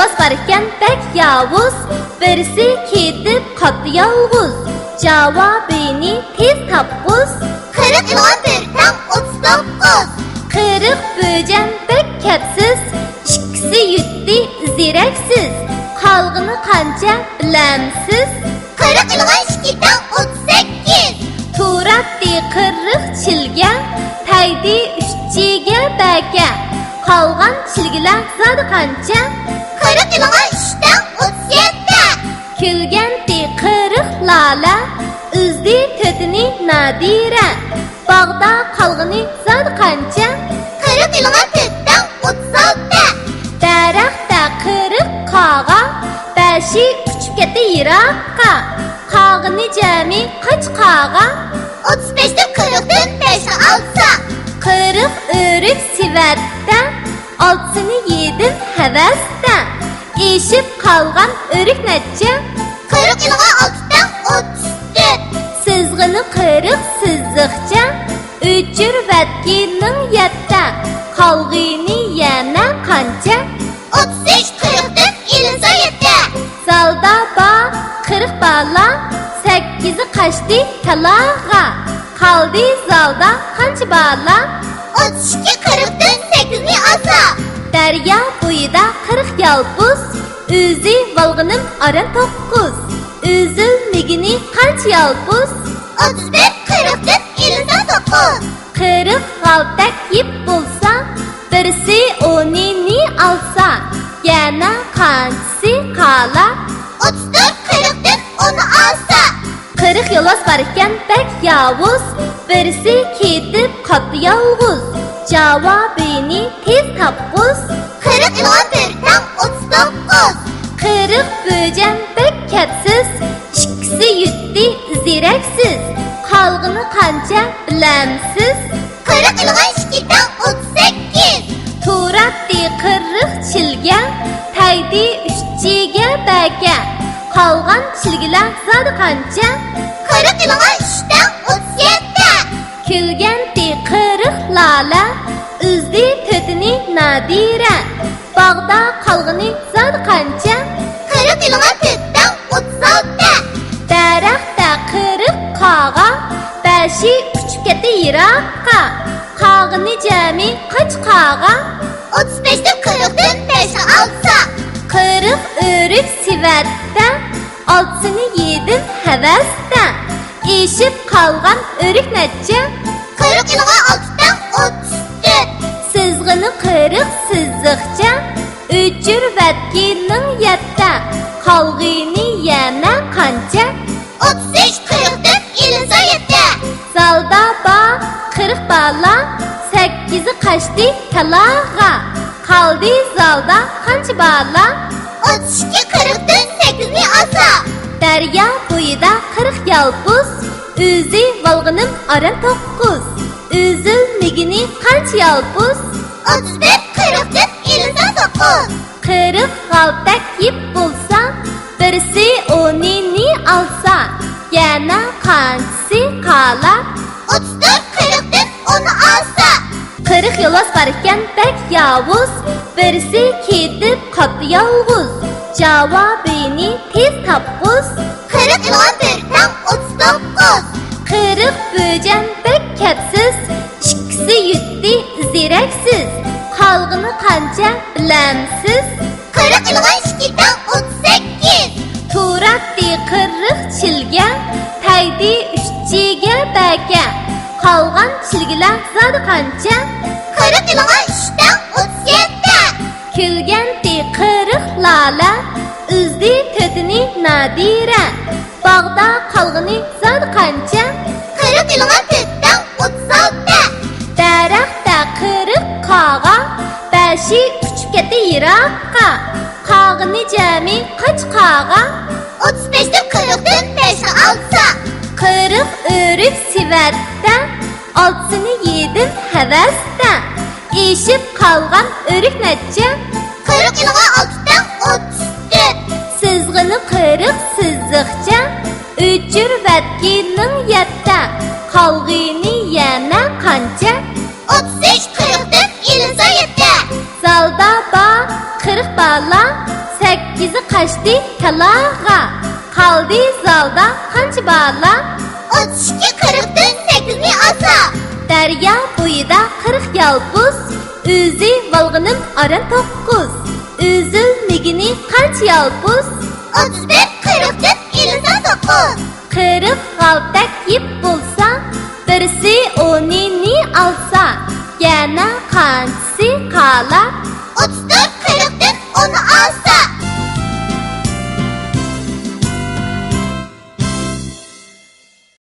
yo'lbos barkan bek yovuz, birisi ketib qotdi yolg'iz. Javobini tez topquz. 40 ilon birdan 39. 40 bo'jan bek kapsiz, ikkisi yutdi zeraksiz. Qolg'ini qancha bilamsiz? 40 ilon 2dan 38. Turatdi 40 chilga, taydi 3chiga baka. Qolgan chilgilar zodi qancha? 40 ilon 3dan 37. Kulganti 40 lala, uzdi to'tini nadira. Bog'da qolg'ini zodi qancha? 40 ilon 4dan 36. Daraxtda 40 qog'a, bashi uchib ketdi yiroqqa. Qog'ini jami qach qog'a? 35 dan 40dan 5 alsa. 40 o'rik sivatda, oltisini yedim havasda. Eshib qolgan o'rik necha? 40 ilon 6dan 34. Sizg'ini 40 sizziqcha, uchur vatkining yatta. Qolg'ini yana qancha? 35 40dan 57. Zalda bor 40 bala, 8i qashdi talag'a. Qoldi zalda qancha bala? 32 40dan 8ni asa. Daryo bo'yida 40 yolbuz, o'zi volg'inim aran 9. Üzülmigini qancha yolbuz? 31 40dan 59. 40 g'altak yeb bo'lsa, birisi o'nini alsa, yana qanchasi qolar? 34 40dan 10 alsa. 40 yo'lbos barkan bek yovuz, birisi ketib qotdi yolg'iz. Javobini tez topquz. 40 ilon birdan 39. 40 bo'jan bek kapsiz, ikkisi yutdi zeraksiz. Qolg'ini qancha bilamsiz? 40 ilon 2dan 38. Turatdi 40 chilga, taydi 3chiga baka. Qolgan chilgilar zodi qancha? 40 ilon 3dan 37. Kulganti 40 lala, uzdi to'tini nadira. Bog'da qolg'ini zodi qancha? 40 ilon 4dan 36. Daraxtda 40 qog'a, bashi uchib ketdi yiroqqa. Qog'ini jami qach qog'a? 35 dan 40dan 5 alsa. 40 o'rik sivatda, oltisini yedim havasda. Eshib qolgan o'rik necha? 40 ilon 6dan 34. Sizg'ini 40 sizziqcha, uchur vatkining yatta. Qolg'ini yana qancha? 35 40dan 57. Zalda bor 40 bala, 8i qashdi talag'a. Qoldi zalda qancha bala? 32 40dan 8ni asa. Daryo bo'yida 40 yolbuz, o'zi volg'inim aran 9. Üzülmigini qancha yolbuz? 31 40dan 59. 40 g'altak yeb bo'lsa, birisi o'nini alsa, yana qanchasi qolar? 34 40dan 10 alsa. 40 yo'lbos barkan bek yovuz, birisi ketib qotdi yolg'iz. Javobini tez topquz. 40 ilon birdan 39. 40 bo'jan bek kapsiz, ikkisi yutdi zeraksiz. Qolg'ini qancha bilamsiz? 40 ilon 2dan 38. Turatdi 40 chilga, taydi 3chiga baka. Qolgan chilgilar zodi qancha? 40 ilon 3dan 37. Kulganti 40 lala, uzdi to'tini nadira. Bog'da qolg'ini zodi qancha? 40 ilon 4dan 36. Daraxtda 40 qog'a, bashi uchib ketdi yiroqqa. Qog'ini jami qach qog'a? 35 dan 40dan 5 alsa. 40 o'rik sivatda, oltisini yedim havasda. Eshib qolgan o'rik necha? 40 ilon 6dan 34. Sizg'ini 40 sizziqcha, uchur vatkining yatta. Qolg'ini yana qancha? 35 40dan 57. Zalda bor 40 bala, 8'i qaçtı talağa. Qaldı zalda qancha bala? 32 40'dan 8'ni alsa. Daryo bo'yida 40 yalpuz, o'zi valg'inim aran 9. Üzülmigini qancha yalpuz? 31 40'dan 59. 40 qaltak yip bo'lsa, birisi o'nini alsa, yana qanchasi qalab